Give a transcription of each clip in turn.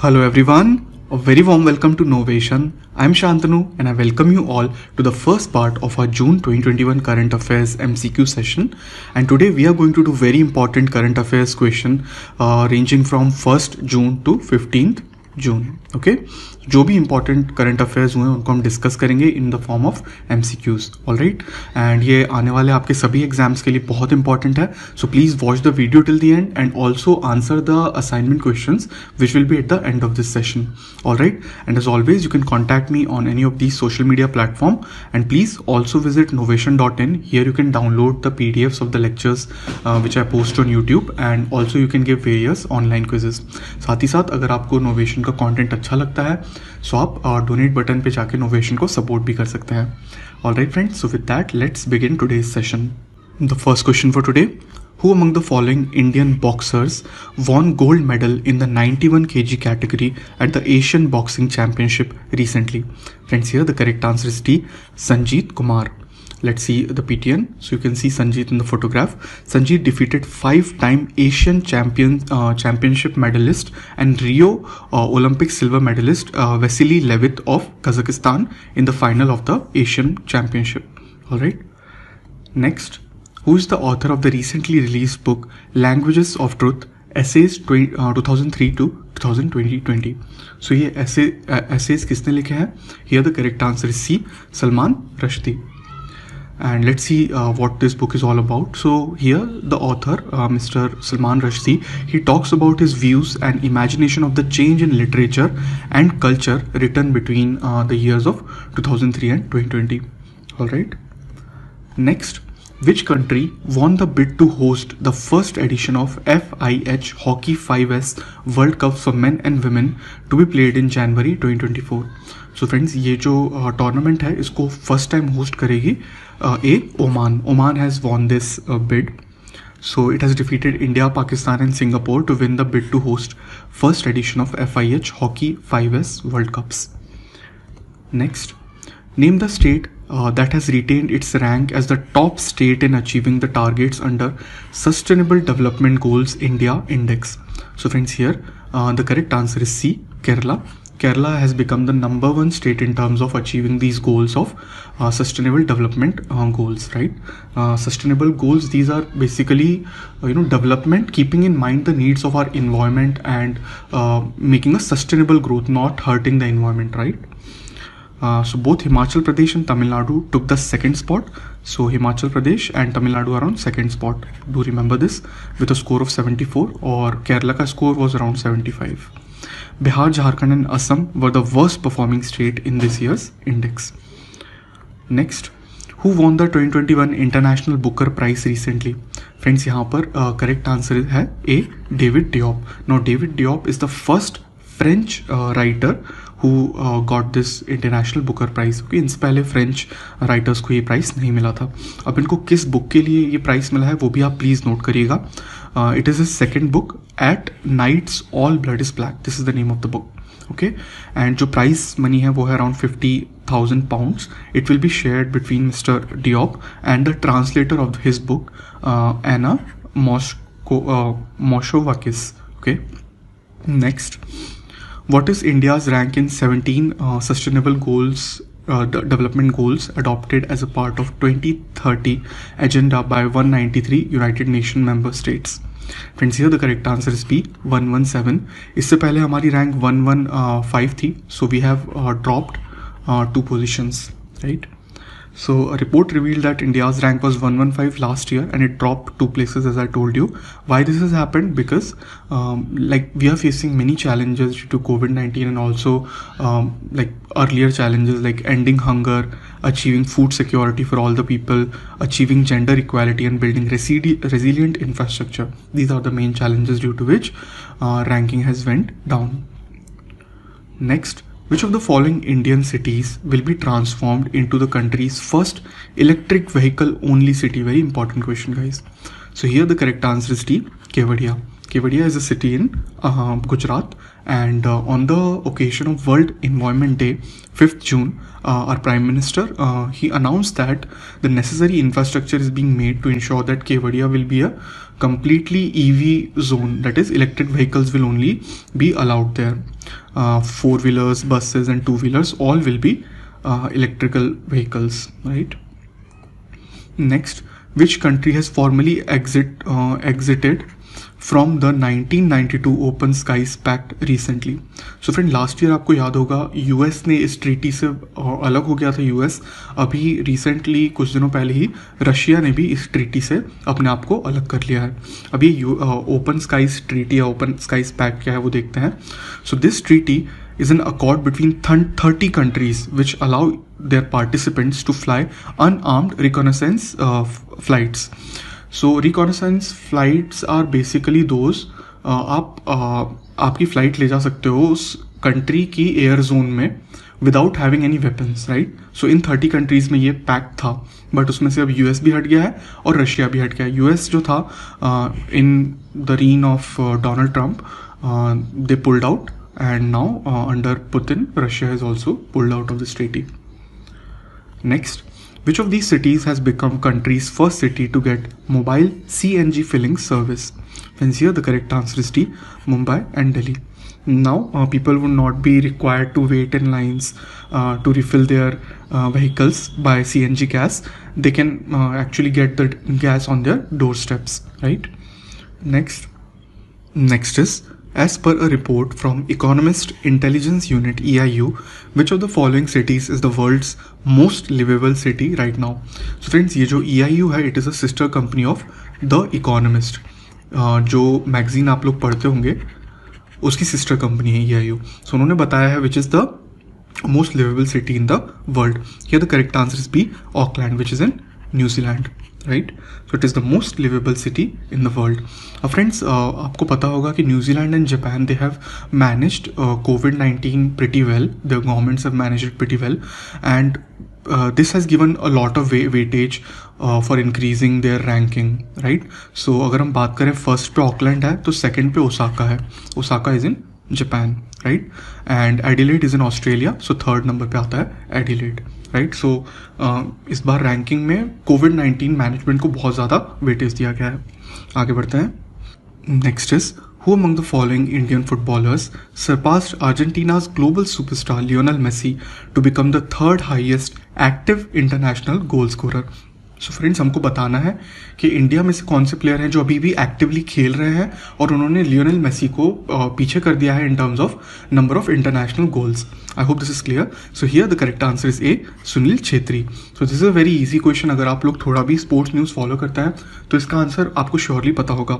Hello everyone, a very warm welcome to Novation. I'm Shantanu and I welcome you all to the first part of our June 2021 Current Affairs MCQ session. And today we are going to do very important current affairs question ranging from 1st June to 15th June. Okay, जो भी important current affairs हुए उनको हम discuss करेंगे in the form of MCQs. Alright, and ये आने वाले आपके सभी एग्जाम्स के लिए बहुत इंपॉर्टेंट है. So please watch the video till the end and also answer the assignment questions which will be at the end of this session. Alright, and as always you can contact me on any of these social media platform and please also visit novation.in. Here you can download the PDFs of the lectures which I post on YouTube and also you can give various online quizzes. साथ ही साथ अगर आपको novation का content अच्छा लगता है सो आप donate button पे जाके नोवेशन को सपोर्ट भी कर सकते हैं. Alright friends, so with that let's begin today's session. The first question for today: Who among the following Indian boxers won gold medal in the 91 kg category at the Asian Boxing Championship recently? Friends, here the correct answer is D. Sanjeet Kumar. Let's see the PTN. So you can see Sanjeet in the photograph. Sanjeet defeated 5-time Asian championship medalist and Rio Olympic silver medalist Vasily Levit of Kazakhstan in the final of the Asian Championship. All right. Next, who is the author of the recently released book Languages of Truth: Essays 2003 to 2020? So ये essays किसने लिखे हैं? Here the correct answer is C. Salman Rushdie. And let's see what this book is all about. So here the author, Mr. Salman Rushdie, he talks about his views and imagination of the change in literature and culture written between the years of 2003 and 2020. All right. Next, which country won the bid to host the first edition of FIH Hockey 5S World Cup for men and women to be played in January 2024? So friends, ये जो tournament है इसको first time host करेगी Oman. Oman has won this bid. So it has defeated India, Pakistan and Singapore to win the bid to host first edition of FIH Hockey 5S World Cups. Next, name the state that has retained its rank as the top state in achieving the targets under Sustainable Development Goals India Index. So friends, here the correct answer is C. Kerala. Kerala has become the number one state in terms of achieving these goals of sustainable development goals, right? Sustainable goals, these are basically development keeping in mind the needs of our environment and making a sustainable growth, not hurting the environment, right? So both Himachal Pradesh and Tamil Nadu took the second spot. So Himachal Pradesh and Tamil Nadu are on second spot. Do remember this, with a score of 74, or Kerala ka score was around 75. Bihar, Jharkhand and Assam were the worst performing state in this year's index. Next, who won the 2021 International Booker Prize recently? Friends, यहाँ पर correct answer है A. David Diop. Now David Diop is the first French writer who got this International Booker Prize. Okay, इनसे पहले French writers को ये price नहीं मिला था. अब इनको किस बुक के लिए ये प्राइज़ मिला है वो भी आप प्लीज़ नोट करिएगा. It is his second book, at night all blood is black. This is the name of the book. Okay, and जो प्राइज मनी है वो है around 50,000 pounds. It will be shared between mister Diop and the translator of his book Anna Moschovakis. Okay, next, what is India's rank in 17 sustainable goals, development goals adopted as a part of 2030 agenda by 193 United Nations member states? Friends, here the correct answer is B. 117. इससे पहले हमारी rank 115 थी, so we have dropped 2 positions, right? So a report revealed that India's rank was 115 last year and it dropped 2 places, as I told you. Why this has happened? Because like we are facing many challenges due to COVID-19 and also like earlier challenges like ending hunger, achieving food security for all the people, achieving gender equality and building resilient infrastructure. These are the main challenges due to which ranking has went down. Next, which of the following Indian cities will be transformed into the country's first electric vehicle only city? Very important question, guys. So here the correct answer is D. Kevadia. Kevadia is a city in Gujarat, and on the occasion of World Environment Day, 5th June, our Prime Minister, he announced that the necessary infrastructure is being made to ensure that Kevadia will be a completely EV zone, that is electric vehicles will only be allowed there. 4-wheelers, buses, and 2-wheelers all will be electrical vehicles, right? Next, which country has formally exited from the 1992 open skies pact recently? So friend, last year आपको याद होगा US ने इस treaty से अलग हो गया था यूएस. अभी रिसेंटली कुछ दिनों पहले ही रशिया ने भी इस ट्रीटी से अपने आप को अलग कर लिया है. अभी ओपन स्काईज ट्रीटी या ओपन स्काईज पैक्ट क्या है वो देखते हैं. So this treaty is an accord between 30 countries which allow their participants to fly unarmed reconnaissance flights. So reconnaissance flights are basically those आपकी फ्लाइट ले जा सकते हो उस कंट्री की एयर जोन में without having any weapons, right. So in 30 countries में ये पैक्ट था, बट उसमें से अब यूएस भी हट गया है और रशिया भी हट गया है. यूएस जो था in the reign of Donald Trump they pulled out, and now under Putin, Russia has also pulled out of this treaty. Next, which of these cities has become country's first city to get mobile CNG filling service? Friends, here the correct answer is D, Mumbai and Delhi. Now people would not be required to wait in lines to refill their vehicles by CNG gas. They can actually get the gas on their doorsteps, right? Next is, as per a report from Economist Intelligence Unit EIU, which of the following cities is the world's most livable city right now? So friends, ये जो EIU है, it is a sister company of The Economist. जो magazine आप लोग पढ़ते होंगे उसकी sister company है EIU. So उन्होंने बताया है which is the most livable city in the world. Here the correct answer is B, Auckland, which is in New Zealand. Right. So it is the most liveable city in the world. Friends, आपको पता होगा कि New Zealand and Japan they have managed COVID-19 pretty well. The governments have managed it pretty well and this has given a lot of weightage for increasing their ranking, right. So अगर हम बात करें, first पे Auckland है तो second पे Osaka है. Osaka is in Japan, right. And Adelaide is in Australia. So third number पे आता है एडिलेड, राइट. सो इस बार रैंकिंग में COVID-19 मैनेजमेंट को बहुत ज़्यादा वेटेज दिया गया है. आगे बढ़ते हैं. Next is, who among the following Indian footballers surpassed Argentina's global superstar Lionel Messi to become the third highest active international goal scorer? So friends, हमको बताना है कि इंडिया में से कौन से प्लेयर हैं जो अभी भी एक्टिवली खेल रहे हैं और उन्होंने लियोनेल मेसी को पीछे कर दिया है in terms of number of international goals. I hope this is clear. So here the correct answer is a, Sunil Chhetri. So this is a very easy question. अगर आप लोग थोड़ा भी स्पोर्ट्स न्यूज़ फॉलो करते हैं तो इसका आंसर आपको श्योरली पता होगा.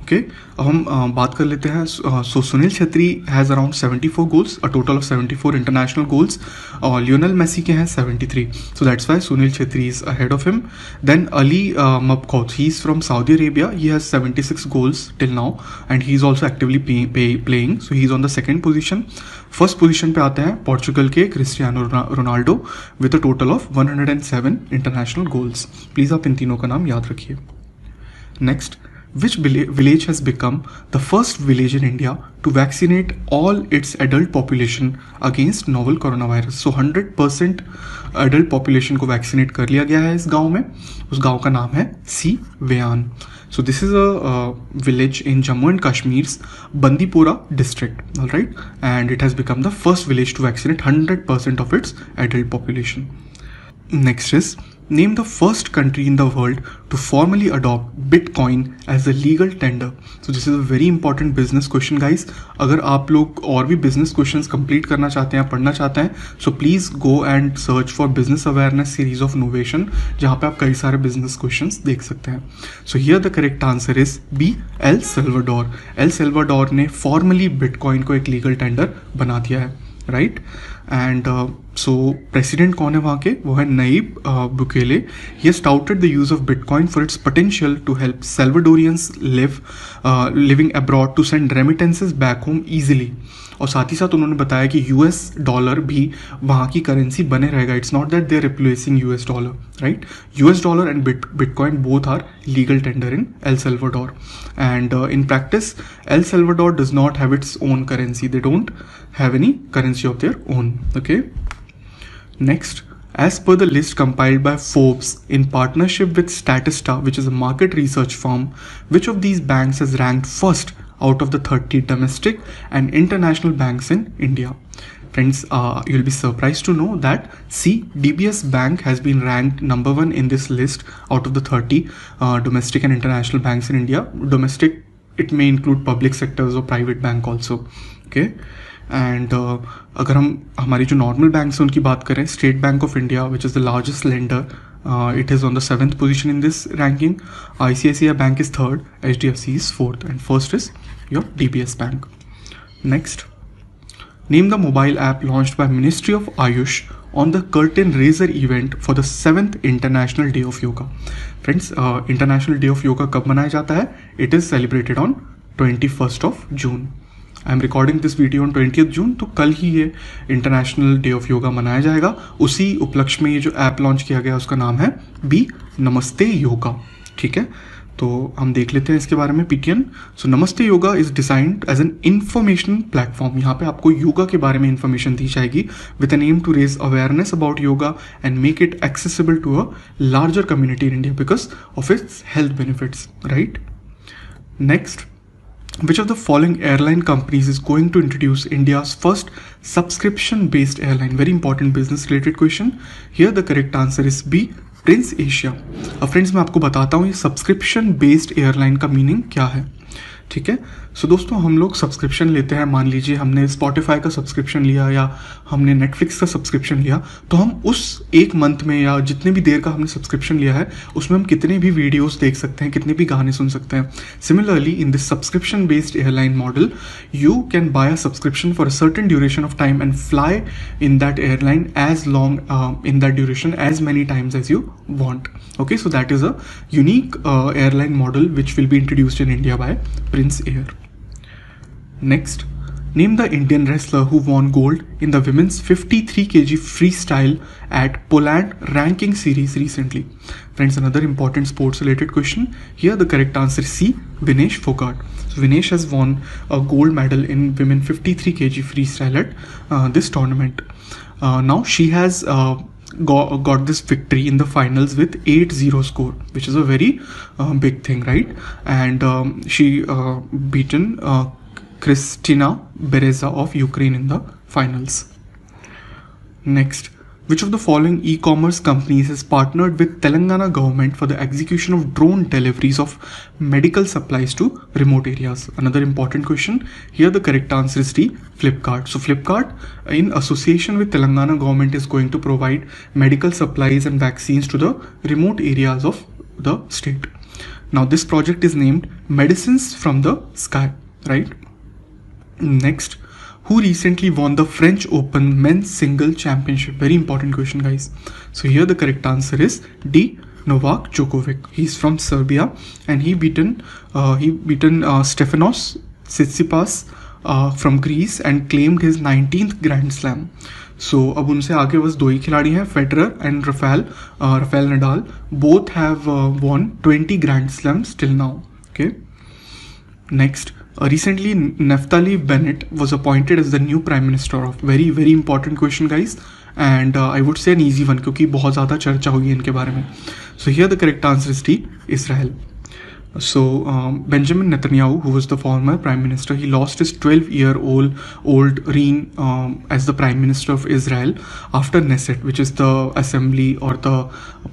ओके, अब हम बात कर लेते हैं. So Sunil Chhetri has around 74 goals, a total of 74 international goals. और लियोनेल मेसी के हैं 73. So that's why Sunil Chhetri is ahead of him. Then Ali Mabkhout, he is from Saudi Arabia. He has 76 goals till now and he is also actively playing. So he is on the second position. First position पे आते हैं Portugal के Cristiano Ronaldo with a total of 107 international goals. Please आप इन तीनों का नाम याद रखिए. Next, which village has become the first village in India to vaccinate all its adult population against novel coronavirus? So 100% adult population को vaccinate कर लिया गया है इस गांव में. उस गांव का नाम है सीवेयान. So this is a village in Jammu and Kashmir's Bandipora district, all right, and it has become the first village to vaccinate 100% of its adult population. Next is, name the first country in the world to formally adopt Bitcoin as a legal tender. So this is a very important business question, guys. अगर आप लोग और भी business questions complete करना चाहते हैं, पढ़ना चाहते हैं, so please go and search for business awareness series of Novation, जहाँ पे आप कई सारे business questions देख सकते हैं. So here the correct answer is B, El Salvador. El Salvador ने formally Bitcoin को एक legal tender बना दिया है, right? एंड सो प्रेसिडेंट कौन है वहाँ के? वो है Nayib Bukele. He has touted the use of bitcoin for its potential to help Salvadorans living abroad to send remittances back home easily. और साथ ही साथ उन्होंने बताया कि US डॉलर भी वहाँ की करेंसी बने रहेगा. It's not that they are replacing US dollar, right. US dollar and bitcoin both are legal tender in El Salvador. And in practice El Salvador does not have its own currency. They don't have any currency of their own. Okay, next, as per the list compiled by Forbes in partnership with Statista, which is a market research firm, which of these banks has ranked first out of the 30 domestic and international banks in India. Friends, you'll be surprised to know that DBS Bank has been ranked number 1 in this list out of the 30 domestic and international banks in India. Domestic, it may include public sectors or private bank also. Okay. And अगर हम हमारी जो normal banks हैं उनकी बात करें, state bank of India which is the largest lender, it is on the 7th position in this ranking. ICICI Bank is 3rd, HDFC is 4th, and first is your DBS Bank. Next, name the mobile app launched by Ministry of Ayush on the curtain raiser event for the 7th International Day of Yoga. Friends, International Day of Yoga कब मनाया जाता है? It is celebrated on 21st of June. I am recording this video on 20th जून, तो कल ही ये international day of yoga मनाया जाएगा. उसी उपलक्ष्य में ये जो ऐप लॉन्च किया गया उसका नाम है बी नमस्ते योगा. ठीक है, तो हम देख लेते हैं इसके बारे में. PTN. So Namaste Yoga is designed as an information platform. यहाँ पे आपको योगा के बारे में इंफॉर्मेशन दी जाएगी with an aim to raise awareness about yoga and make it accessible to a larger community in India because of its health benefits, right. Next, which of the following airline companies is going to introduce India's first subscription based airline? Very important business related question. Here the correct answer is B, Prince Asia. अब friends मैं आपको बताता हूँ ये subscription based airline का meaning क्या है. ठीक है, सो दोस्तों हम लोग सब्सक्रिप्शन लेते हैं. मान लीजिए हमने स्पॉटिफाई का सब्सक्रिप्शन लिया या हमने नेटफ्लिक्स का सब्सक्रिप्शन लिया, तो हम उस एक मंथ में या जितने भी देर का हमने सब्सक्रिप्शन लिया है उसमें हम कितने भी वीडियोस देख सकते हैं, कितने भी गाने सुन सकते हैं. Similarly in this subscription based airline model you can buy a subscription for a certain duration of time and fly in that airline as long in that duration as many times as you want. Okay, so that is a unique airline model which will be introduced in India by Prince Air. Next, name the Indian wrestler who won gold in the women's 53 kg freestyle at Poland ranking series recently. Friends, another important sports related question. Here the correct answer is C, Vinesh Fogart. So Vinesh has won a gold medal in women 53 kg freestyle at this tournament. Now she has got this victory in the finals with 8-0 score, which is a very big thing, right? And she beaten Kristina Bereza of Ukraine in the finals. Next, which of the following e-commerce companies has partnered with Telangana government for the execution of drone deliveries of medical supplies to remote areas? Another important question. Here the correct answer is D, Flipkart. So Flipkart, in association with Telangana government, is going to provide medical supplies and vaccines to the remote areas of the state. Now this project is named Medicines from the Sky, right? Next, who recently won the French Open men's single championship? Very important question, guys. So here the correct answer is D, Novak Djokovic. He's from Serbia and he beaten Stefanos Tsitsipas from Greece and claimed his 19th Grand Slam. So अब उनसे आगे बस 2 ही खिलाड़ी हैं, Federer and Rafael Nadal. Both have won 20 Grand Slams till now. Okay. Next, recently Naftali Bennett was appointed as the new Prime Minister of. Very important question, guys, and I would say an easy one क्योंकि बहुत ज़्यादा चर्चा हुई है इनके बारे में. So here the correct answer is D, Israel. So Benjamin Netanyahu, who was the former prime minister, he lost his 12-year-old reign as the prime minister of Israel after Knesset, which is the assembly or the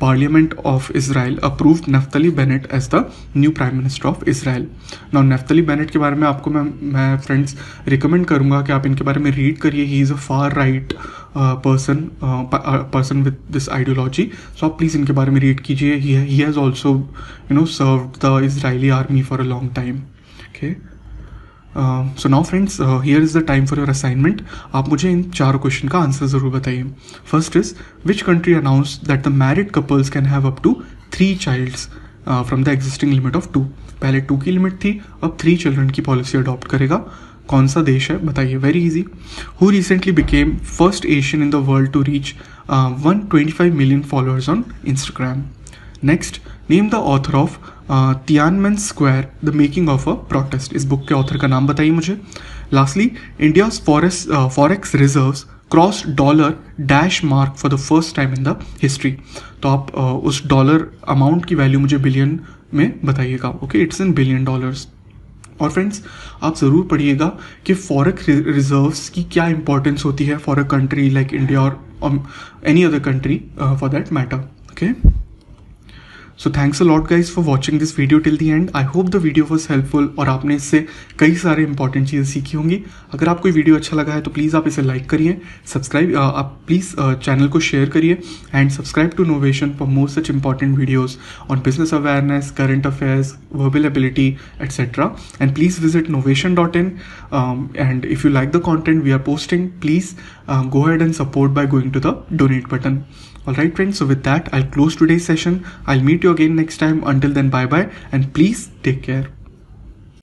parliament of Israel, approved Naftali Bennett as the new prime minister of Israel. Now Naftali Bennett के बारे में आपको मैं friends recommend करूँगा कि आप इनके बारे में read करिए. He is a far right person with this ideology. So आप please इनके बारे में read कीजिए. He has also served the Israeli army for a long time. Okay. So now friends, here is the time for your assignment. आप मुझे इन 4 question का answer जरूर बताइए. First is, which country announced that the married couples can have up to 3 childs from the existing limit of 2? पहले 2 की limit थी, अब 3 children की पॉलिसी अडॉप्ट करेगा. कौन सा देश है बताइए. Very easy. Who recently became first Asian in the world to reach 125 million followers on Instagram. Next, name the author of Tiananmen Square the making of a protest. इस book के author का नाम बताइए मुझे. Lastly, India's forex reserves cross $डैश mark for the first time in the history. तो आप उस डॉलर अमाउंट की वैल्यू मुझे बिलियन में बताइएगा. Okay, it's in $billion. और फ्रेंड्स, आप ज़रूर पढ़िएगा कि फॉरेक्स रिजर्व्स की क्या इंपॉर्टेंस होती है for a country like India और any other country for that matter. Okay, so thanks a lot guys for watching this video till the end. I hope the video was helpful और आपने इससे कई सारे important चीज़ें सीखी होंगी. अगर आपको वीडियो अच्छा लगा है तो प्लीज़ आप इसे लाइक करिए, सब्सक्राइब, आप प्लीज़ चैनल को शेयर करिए and subscribe to Novation for more such important videos on business awareness, current affairs, verbal ability, etc. And please visit novation.in, and if you like the content we are posting, please go ahead and support by going to the donate button. Alright friends, so with that I'll close today's session. I'll meet you again next time. Until then, bye bye and please take care.